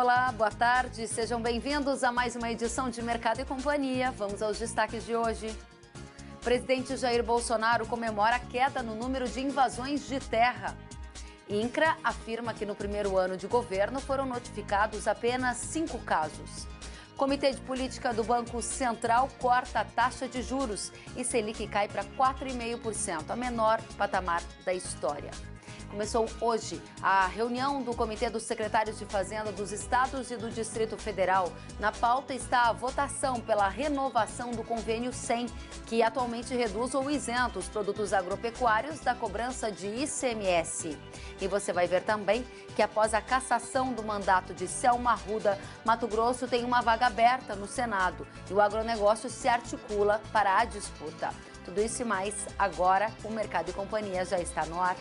Olá, boa tarde. Sejam bem-vindos a mais uma edição de Mercado e Companhia. Vamos aos destaques de hoje. O presidente Jair Bolsonaro comemora a queda no número de invasões de terra. INCRA afirma que no primeiro ano de governo foram notificados apenas 5 casos. Comitê de Política do Banco Central corta a taxa de juros e Selic cai para 4,5%, a menor patamar da história. Começou hoje a reunião do Comitê dos Secretários de Fazenda dos Estados e do Distrito Federal. Na pauta está a votação pela renovação do Convênio 100, que atualmente reduz ou isenta os produtos agropecuários da cobrança de ICMS. E você vai ver também que após a cassação do mandato de Selma Arruda, Mato Grosso tem uma vaga aberta no Senado e o agronegócio se articula para a disputa. Tudo isso e mais agora, o Mercado e Companhia já está no ar.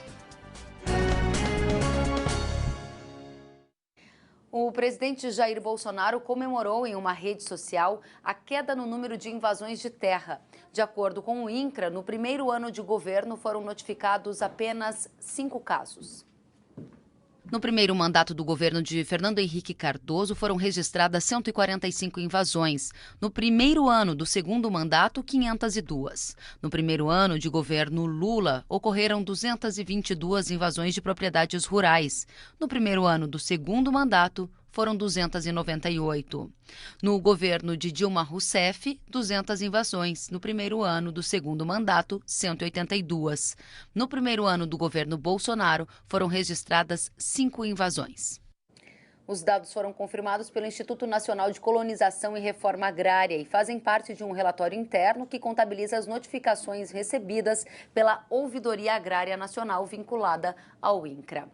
O presidente Jair Bolsonaro comemorou em uma rede social a queda no número de invasões de terra. De acordo com o INCRA, no primeiro ano de governo foram notificados apenas 5 casos. No primeiro mandato do governo de Fernando Henrique Cardoso, foram registradas 145 invasões. No primeiro ano do segundo mandato, 502. No primeiro ano de governo Lula, ocorreram 222 invasões de propriedades rurais. No primeiro ano do segundo mandato, foram 298. No governo de Dilma Rousseff, 200 invasões. No primeiro ano do segundo mandato, 182. No primeiro ano do governo Bolsonaro, foram registradas 5 invasões. Os dados foram confirmados pelo Instituto Nacional de Colonização e Reforma Agrária e fazem parte de um relatório interno que contabiliza as notificações recebidas pela Ouvidoria Agrária Nacional vinculada ao INCRA.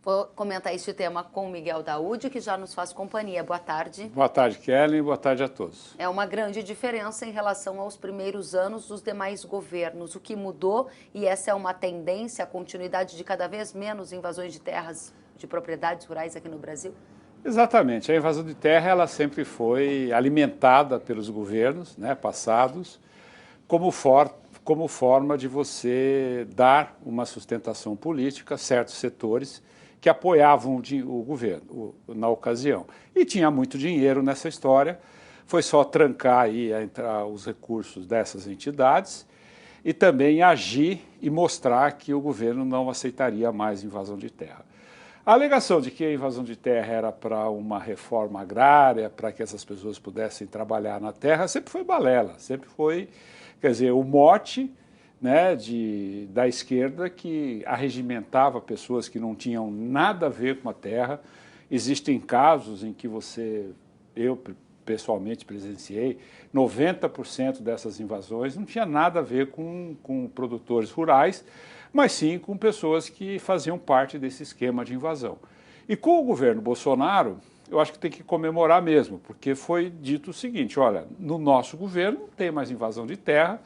Vou comentar este tema com o Miguel Daúde, que já nos faz companhia. Boa tarde. Boa tarde, Kelly. Boa tarde a todos. É uma grande diferença em relação aos primeiros anos dos demais governos. O que mudou, e essa é uma tendência, a continuidade de cada vez menos invasões de terras de propriedades rurais aqui no Brasil? Exatamente. A invasão de terra ela sempre foi alimentada pelos governos, passados, como forma de você dar uma sustentação política a certos setores que apoiavam o governo na ocasião. E tinha muito dinheiro nessa história, foi só trancar aí os recursos dessas entidades e também agir e mostrar que o governo não aceitaria mais invasão de terra. A alegação de que a invasão de terra era para uma reforma agrária, para que essas pessoas pudessem trabalhar na terra, sempre foi balela, sempre foi, quer dizer, o mote da esquerda que arregimentava pessoas que não tinham nada a ver com a terra. Existem casos em que eu pessoalmente presenciei, 90% dessas invasões não tinha nada a ver com produtores rurais, mas sim com pessoas que faziam parte desse esquema de invasão. E com o governo Bolsonaro, eu acho que tem que comemorar mesmo, porque foi dito o seguinte: olha, no nosso governo não tem mais invasão de terra,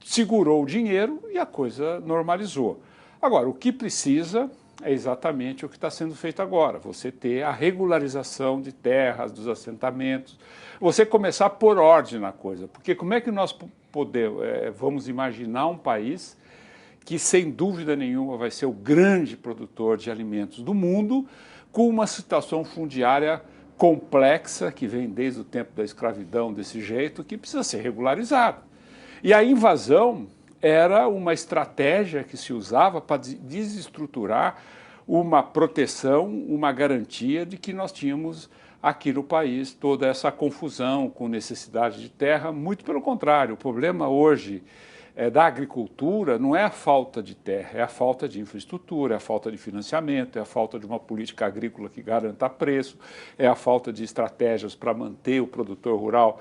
segurou o dinheiro e a coisa normalizou. Agora, o que precisa é exatamente o que está sendo feito agora, você ter a regularização de terras, dos assentamentos, você começar a pôr ordem na coisa, porque como é que nós vamos imaginar um país que, sem dúvida nenhuma, vai ser o grande produtor de alimentos do mundo, com uma situação fundiária complexa, que vem desde o tempo da escravidão desse jeito, que precisa ser regularizada. E a invasão era uma estratégia que se usava para desestruturar uma proteção, uma garantia de que nós tínhamos aqui no país toda essa confusão com necessidade de terra. Muito pelo contrário, o problema hoje da agricultura não é a falta de terra, é a falta de infraestrutura, é a falta de financiamento, é a falta de uma política agrícola que garanta preço, é a falta de estratégias para manter o produtor rural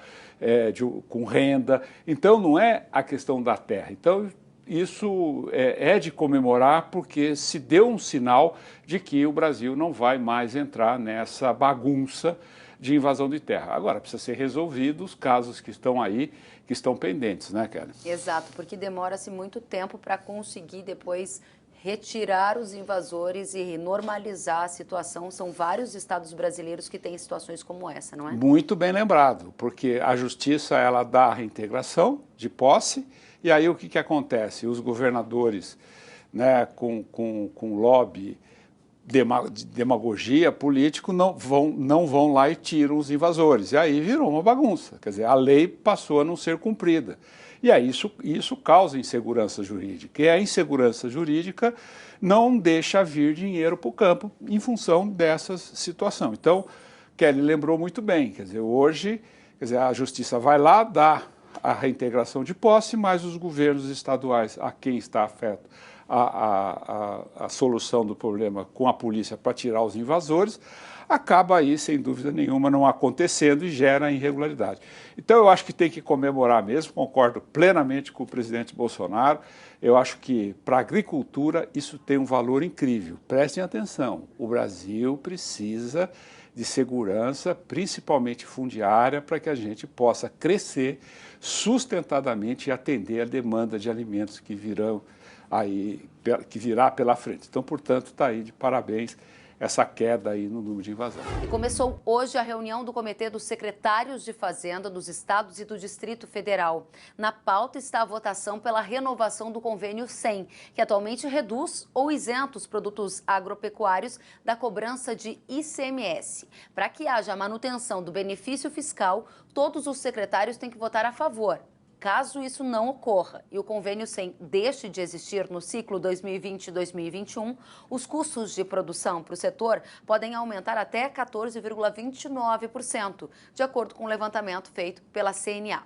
com renda. Então não é a questão da terra. Então isso é de comemorar, porque se deu um sinal de que o Brasil não vai mais entrar nessa bagunça de invasão de terra. Agora, precisa ser resolvido os casos que estão aí, que estão pendentes, né, Kelly? Exato, porque demora-se muito tempo para conseguir depois retirar os invasores e normalizar a situação. São vários estados brasileiros que têm situações como essa, não é? Muito bem lembrado, porque a justiça ela dá a reintegração de posse, e aí o que acontece? Os governadores, com lobby de demagogia político não vão lá e tiram os invasores. E aí virou uma bagunça. Quer dizer, a lei passou a não ser cumprida. E aí isso causa insegurança jurídica. E a insegurança jurídica não deixa vir dinheiro para o campo em função dessa situação. Então, Kelly lembrou muito bem. Quer dizer, hoje, a justiça vai lá, dá a reintegração de posse, mas os governos estaduais, a quem está afeto a solução do problema com a polícia para tirar os invasores, acaba aí, sem dúvida nenhuma, não acontecendo e gera irregularidade. Então, eu acho que tem que comemorar mesmo, concordo plenamente com o presidente Bolsonaro. Eu acho que, para a agricultura, isso tem um valor incrível. Prestem atenção, o Brasil precisa de segurança, principalmente fundiária, para que a gente possa crescer sustentadamente e atender a demanda de alimentos que virá pela frente. Então, portanto, está aí de parabéns essa queda aí no número de invasão. E começou hoje a reunião do Comitê dos Secretários de Fazenda dos Estados e do Distrito Federal. Na pauta está a votação pela renovação do Convênio 100, que atualmente reduz ou isenta os produtos agropecuários da cobrança de ICMS. Para que haja a manutenção do benefício fiscal, todos os secretários têm que votar a favor. Caso isso não ocorra e o Convênio 100 deixe de existir no ciclo 2020-2021, os custos de produção para o setor podem aumentar até 14,29%, de acordo com o levantamento feito pela CNA.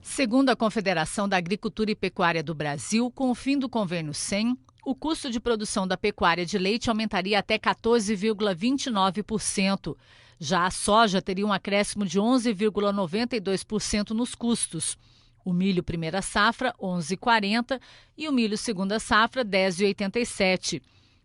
Segundo a Confederação da Agricultura e Pecuária do Brasil, com o fim do Convênio 100, o custo de produção da pecuária de leite aumentaria até 14,29%. Já a soja teria um acréscimo de 11,92% nos custos. O milho primeira safra, 11,40% e o milho segunda safra, 10,87%.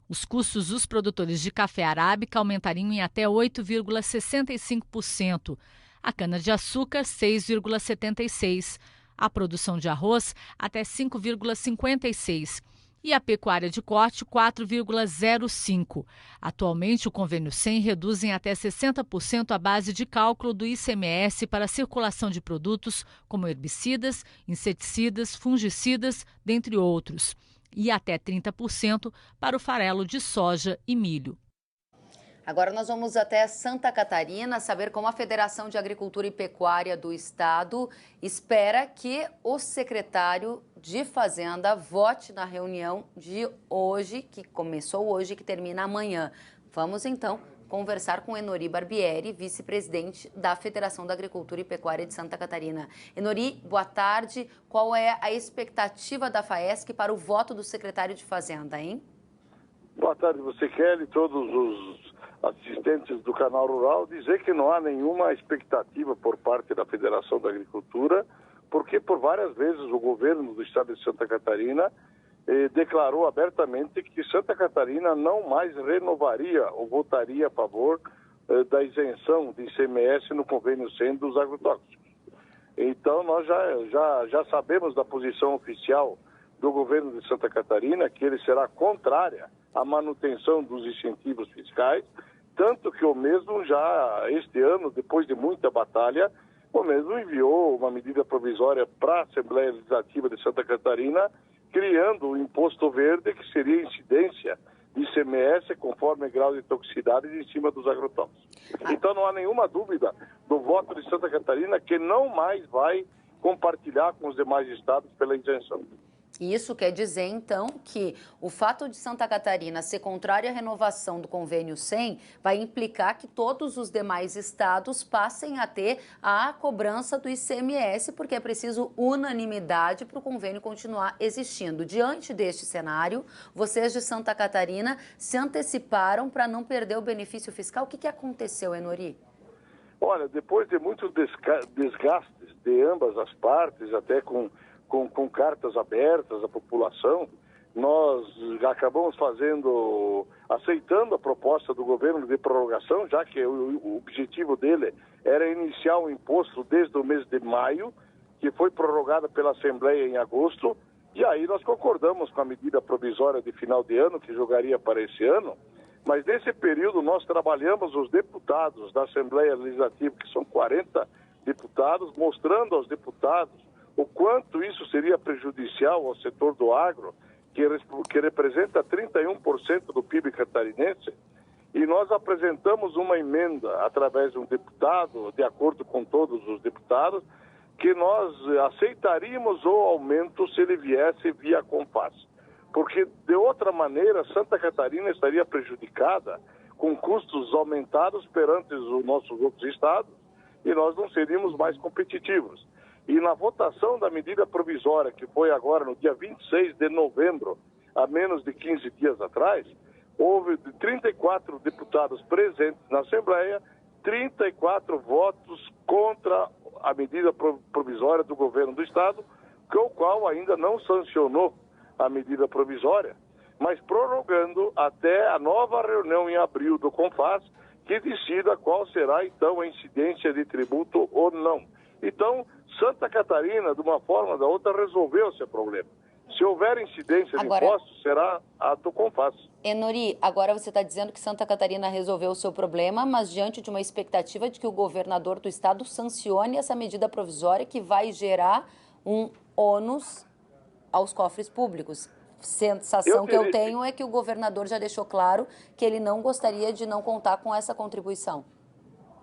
Os custos dos produtores de café arábica aumentariam em até 8,65%. A cana-de-açúcar, 6,76%. A produção de arroz, até 5,56%. E a pecuária de corte, 4,05%. Atualmente, o Convênio 100 reduz em até 60% a base de cálculo do ICMS para a circulação de produtos como herbicidas, inseticidas, fungicidas, dentre outros, e até 30% para o farelo de soja e milho. Agora nós vamos até Santa Catarina saber como a Federação de Agricultura e Pecuária do Estado espera que o secretário de Fazenda vote na reunião de hoje, que começou hoje e que termina amanhã. Vamos então conversar com Enori Barbieri, vice-presidente da Federação da Agricultura e Pecuária de Santa Catarina. Enori, boa tarde. Qual é a expectativa da FAESC para o voto do secretário de Fazenda, hein? Boa tarde, você, Kelly, todos os assistentes do Canal Rural, dizer que não há nenhuma expectativa por parte da Federação da Agricultura, porque por várias vezes o governo do estado de Santa Catarina declarou abertamente que Santa Catarina não mais renovaria ou votaria a favor da isenção de ICMS no Convênio 100 dos agrotóxicos. Então nós já sabemos da posição oficial do governo de Santa Catarina, que ele será contrária à manutenção dos incentivos fiscais, tanto que o mesmo já, este ano, depois de muita batalha, o mesmo enviou uma medida provisória para a Assembleia Legislativa de Santa Catarina, criando o imposto verde, que seria incidência de ICMS conforme grau de toxicidade em cima dos agrotóxicos. Então não há nenhuma dúvida do voto de Santa Catarina que não mais vai compartilhar com os demais estados pela isenção. Isso quer dizer, então, que o fato de Santa Catarina ser contrária à renovação do Convênio 100 vai implicar que todos os demais estados passem a ter a cobrança do ICMS, porque é preciso unanimidade para o convênio continuar existindo. Diante deste cenário, vocês de Santa Catarina se anteciparam para não perder o benefício fiscal. O que aconteceu, Enori? Olha, depois de muitos desgastes de ambas as partes, até com cartas abertas à população, nós acabamos aceitando a proposta do governo de prorrogação, já que o objetivo dele era iniciar o imposto desde o mês de maio, que foi prorrogada pela Assembleia em agosto, e aí nós concordamos com a medida provisória de final de ano, que jogaria para esse ano, mas nesse período nós trabalhamos os deputados da Assembleia Legislativa, que são 40 deputados, mostrando aos deputados o quanto isso seria prejudicial ao setor do agro, que representa 31% do PIB catarinense, e nós apresentamos uma emenda através de um deputado, de acordo com todos os deputados, que nós aceitaríamos o aumento se ele viesse via CONFAS. Porque, de outra maneira, Santa Catarina estaria prejudicada com custos aumentados perante os nossos outros estados e nós não seríamos mais competitivos. E na votação da medida provisória, que foi agora no dia 26 de novembro, há menos de 15 dias atrás, houve 34 deputados presentes na Assembleia, 34 votos contra a medida provisória do governo do Estado, o qual ainda não sancionou a medida provisória, mas prorrogando até a nova reunião em abril do CONFAS, que decida qual será então a incidência de tributo ou não. Então, Santa Catarina, de uma forma ou da outra, resolveu esse problema. Se houver incidência de impostos, será a do CONFAS. Enori, agora você está dizendo que Santa Catarina resolveu o seu problema, mas diante de uma expectativa de que o governador do estado sancione essa medida provisória que vai gerar um ônus aos cofres públicos. Sensação que eu tenho é que o governador já deixou claro que ele não gostaria de não contar com essa contribuição.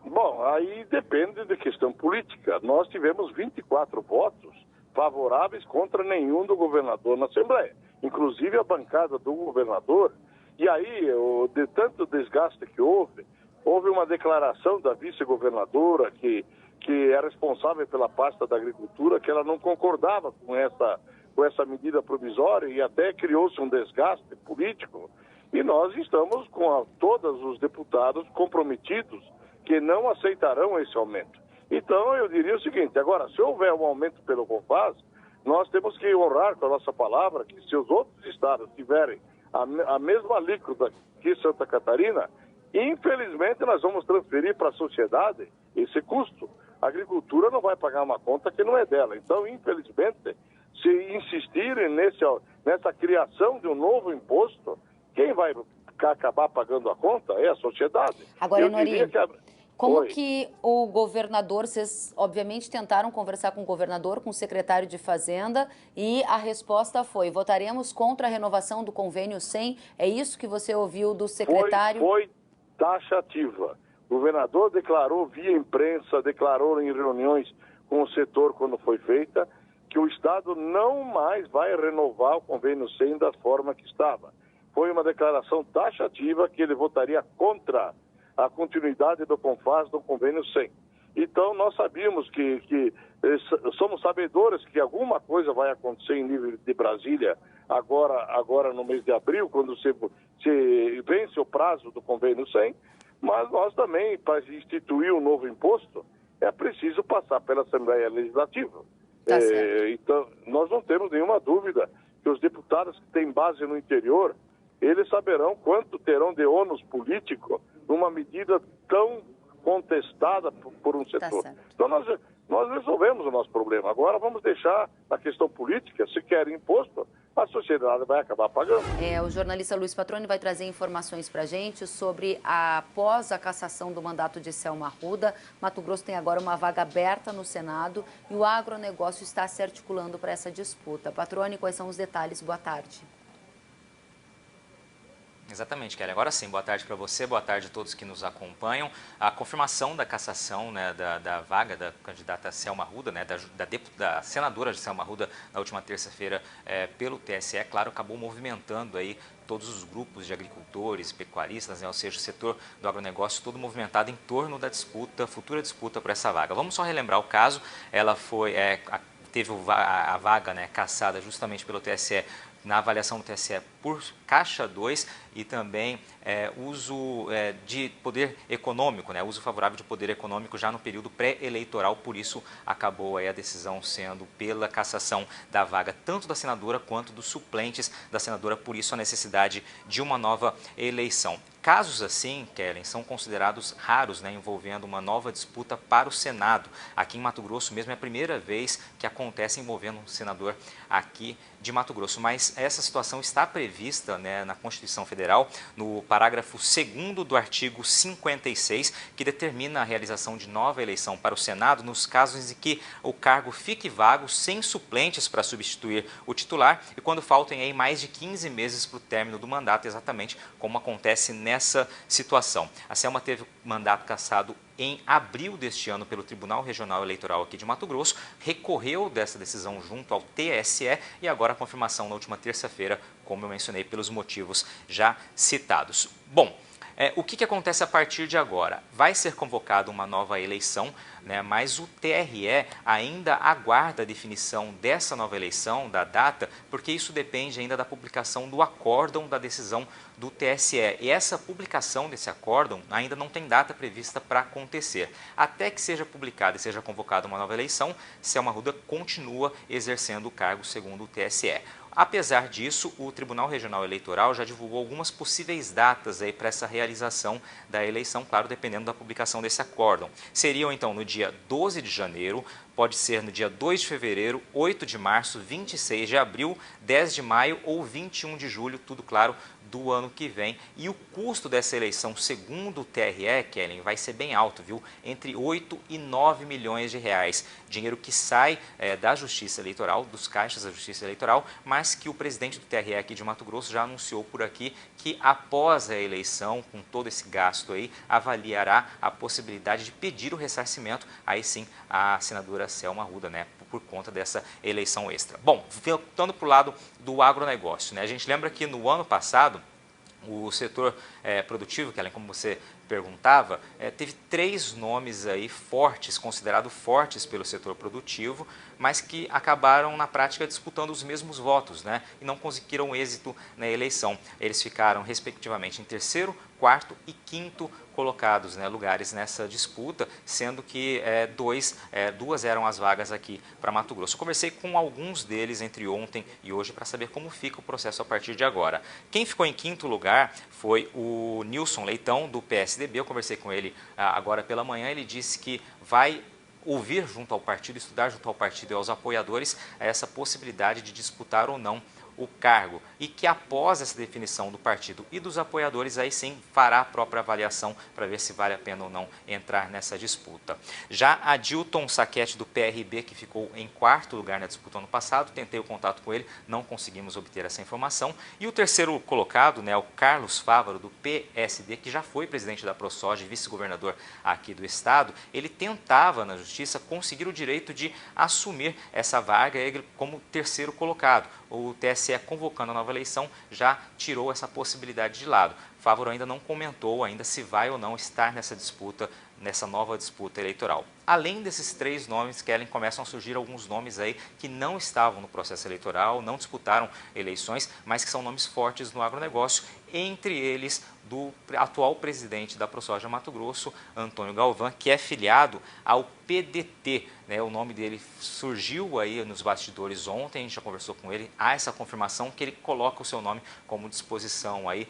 Bom, aí depende da questão política. Nós tivemos 24 votos favoráveis contra nenhum do governador na Assembleia, inclusive a bancada do governador. E aí, de tanto desgaste que houve uma declaração da vice-governadora que é responsável pela pasta da agricultura, que ela não concordava com essa medida provisória e até criou-se um desgaste político. E nós estamos com todos os deputados comprometidos que não aceitarão esse aumento. Então, eu diria o seguinte, agora, se houver um aumento pelo CONFAS, nós temos que honrar com a nossa palavra que se os outros estados tiverem a mesma alíquota que Santa Catarina, infelizmente nós vamos transferir para a sociedade esse custo. A agricultura não vai pagar uma conta que não é dela. Então, infelizmente, se insistirem nessa criação de um novo imposto, quem vai acabar pagando a conta é a sociedade. Agora, Enori, como que o governador, vocês obviamente tentaram conversar com o governador, com o secretário de Fazenda, e a resposta foi: votaremos contra a renovação do convênio 100. É isso que você ouviu do secretário? Foi taxativa. O governador declarou via imprensa, declarou em reuniões com o setor quando foi feita, que o Estado não mais vai renovar o convênio 100 da forma que estava. Foi uma declaração taxativa que ele votaria contra a continuidade do CONFAS do convênio 100. Então, nós sabíamos que somos sabedores que alguma coisa vai acontecer em nível de Brasília agora no mês de abril, quando se vence o prazo do convênio 100, mas nós também, para instituir um novo imposto, é preciso passar pela Assembleia Legislativa. Então, nós não temos nenhuma dúvida que os deputados que têm base no interior, eles saberão quanto terão de ônus político numa medida tão contestada por um setor. Então, nós resolvemos o nosso problema. Agora vamos deixar a questão política, se quer imposto, a sociedade vai acabar pagando. O jornalista Luiz Patroni vai trazer informações para a gente sobre após a cassação do mandato de Selma Arruda. Mato Grosso tem agora uma vaga aberta no Senado e o agronegócio está se articulando para essa disputa. Patroni, quais são os detalhes? Boa tarde. Exatamente, Kelly. Agora sim, boa tarde para você, boa tarde a todos que nos acompanham. A confirmação da cassação, né, da vaga da candidata Selma Arruda, né, da senadora Selma Arruda, na última terça-feira pelo TSE, claro, acabou movimentando aí todos os grupos de agricultores, pecuaristas, né, ou seja, o setor do agronegócio todo movimentado em torno da futura disputa por essa vaga. Vamos só relembrar o caso. Ela teve a vaga, né, cassada justamente pelo TSE, na avaliação do TSE por Caixa 2 e também uso de poder econômico, né, uso favorável de poder econômico já no período pré-eleitoral, por isso acabou aí a decisão sendo pela cassação da vaga tanto da senadora quanto dos suplentes da senadora, por isso a necessidade de uma nova eleição. Casos assim, Kellen, são considerados raros, né, envolvendo uma nova disputa para o Senado. Aqui em Mato Grosso mesmo é a primeira vez que acontece envolvendo um senador aqui de Mato Grosso, mas essa situação está prevista, né, na Constituição Federal, no parágrafo 2º do artigo 56, que determina a realização de nova eleição para o Senado nos casos em que o cargo fique vago sem suplentes para substituir o titular e quando faltem aí mais de 15 meses para o término do mandato, exatamente como acontece nessa situação. A Selma teve o mandato cassado em abril deste ano pelo Tribunal Regional Eleitoral aqui de Mato Grosso, recorreu dessa decisão junto ao TSE e agora a confirmação na última terça-feira, como eu mencionei, pelos motivos já citados. Bom, o que acontece a partir de agora? Vai ser convocada uma nova eleição, né, mas o TRE ainda aguarda a definição dessa nova eleição, da data, porque isso depende ainda da publicação do acórdão da decisão do TSE. E essa publicação desse acórdão ainda não tem data prevista para acontecer. Até que seja publicada e seja convocada uma nova eleição, Selma Arruda continua exercendo o cargo segundo o TSE. Apesar disso, o Tribunal Regional Eleitoral já divulgou algumas possíveis datas para essa realização da eleição, claro, dependendo da publicação desse acórdão. Seriam, então, no dia 12 de janeiro, pode ser no dia 2 de fevereiro, 8 de março, 26 de abril, 10 de maio ou 21 de julho, tudo claro, do ano que vem. E o custo dessa eleição, segundo o TRE, Kellen, vai ser bem alto, viu? Entre 8 e 9 milhões de reais. Dinheiro que sai da Justiça Eleitoral, dos caixas da Justiça Eleitoral, mas que o presidente do TRE aqui de Mato Grosso já anunciou por aqui que após a eleição, com todo esse gasto aí, avaliará a possibilidade de pedir o ressarcimento, aí sim, à senadora Selma Arruda, né? Por conta dessa eleição extra. Bom, voltando para o lado do agronegócio, né? A gente lembra que no ano passado, o setor produtivo, que como você perguntava, teve 3 nomes aí fortes, considerados fortes pelo setor produtivo, mas que acabaram na prática disputando os mesmos votos, né? E não conseguiram êxito na eleição. Eles ficaram respectivamente em 3º, 4º e 5º colocados, né, lugares nessa disputa, sendo que duas eram as vagas aqui para Mato Grosso. Eu conversei com alguns deles entre ontem e hoje para saber como fica o processo a partir de agora. Quem ficou em 5º lugar foi o Nilson Leitão, do PSDB. Eu conversei com ele agora pela manhã, ele disse que vai ouvir junto ao partido, estudar junto ao partido e aos apoiadores essa possibilidade de disputar ou não o cargo e que após essa definição do partido e dos apoiadores, aí sim fará a própria avaliação para ver se vale a pena ou não entrar nessa disputa. Já Adilton Saquete, do PRB, que ficou em 4º lugar na disputa ano passado, tentei o contato com ele, não conseguimos obter essa informação. E o 3º colocado, né, o Carlos Fávaro, do PSD, que já foi presidente da ProSoja e vice-governador aqui do estado, ele tentava na justiça conseguir o direito de assumir essa vaga como 3º colocado. O TSE, convocando a nova eleição, já tirou essa possibilidade de lado. Fávaro ainda não comentou ainda se vai ou não estar nessa disputa, nessa nova disputa eleitoral. Além desses 3 nomes, Kellen, começam a surgir alguns nomes aí que não estavam no processo eleitoral, não disputaram eleições, mas que são nomes fortes no agronegócio, entre eles do atual presidente da ProSoja Mato Grosso, Antônio Galvão, que é filiado ao PDT. Né? O nome dele surgiu aí nos bastidores ontem, a gente já conversou com ele, há essa confirmação que ele coloca o seu nome como disposição aí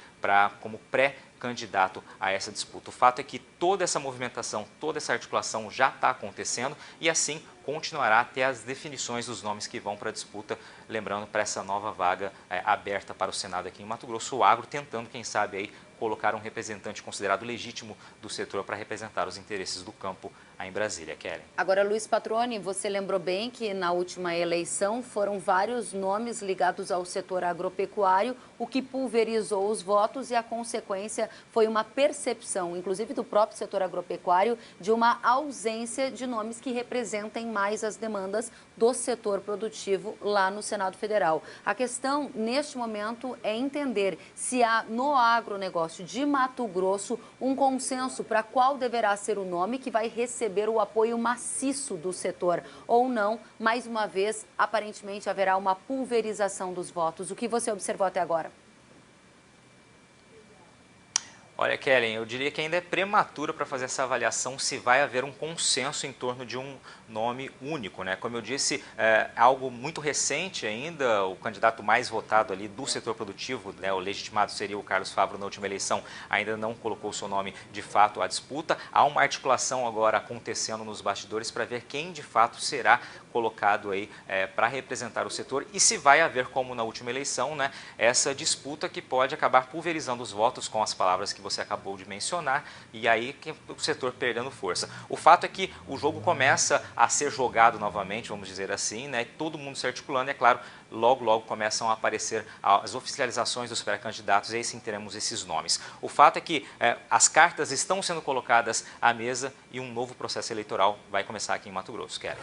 como pré-candidato a essa disputa. O fato é que toda essa movimentação, toda essa articulação já está acontecendo e assim continuará até as definições dos nomes que vão para a disputa, lembrando para essa nova vaga aberta para o Senado aqui em Mato Grosso, o agro tentando, quem sabe, aí, colocar um representante considerado legítimo do setor para representar os interesses do campo aí em Brasília. Kellen. Agora, Luiz Patroni, você lembrou bem que na última eleição foram vários nomes ligados ao setor agropecuário, o que pulverizou os votos e a consequência foi uma percepção, inclusive do próprio setor agropecuário, de uma ausência de nomes que representem mais as demandas do setor produtivo lá no Senado Federal. A questão, neste momento, é entender se há no agronegócio de Mato Grosso um consenso para qual deverá ser o nome que vai receber o apoio maciço do setor ou não. Mais uma vez, aparentemente haverá uma pulverização dos votos. O que você observou até agora? Olha, Kellen, eu diria que ainda é prematuro para fazer essa avaliação se vai haver um consenso em torno de um nome único, né? Como eu disse, é algo muito recente ainda, o candidato mais votado ali do setor produtivo, né, o legitimado seria o Carlos Fávaro na última eleição, ainda não colocou o seu nome de fato à disputa. Há uma articulação agora acontecendo nos bastidores para ver quem de fato será colocado aí para representar o setor e se vai haver, como na última eleição, né, essa disputa que pode acabar pulverizando os votos com as palavras que você acabou de mencionar e aí o setor perdendo força. O fato é que o jogo começa a ser jogado novamente, vamos dizer assim, né, todo mundo se articulando e, é claro, logo começam a aparecer as oficializações dos pré-candidatos e aí sim teremos esses nomes. O fato é que as cartas estão sendo colocadas à mesa e um novo processo eleitoral vai começar aqui em Mato Grosso. Kelly.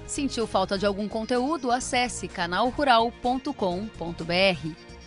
Sentiu falta de algum conteúdo? Acesse canalrural.com.br.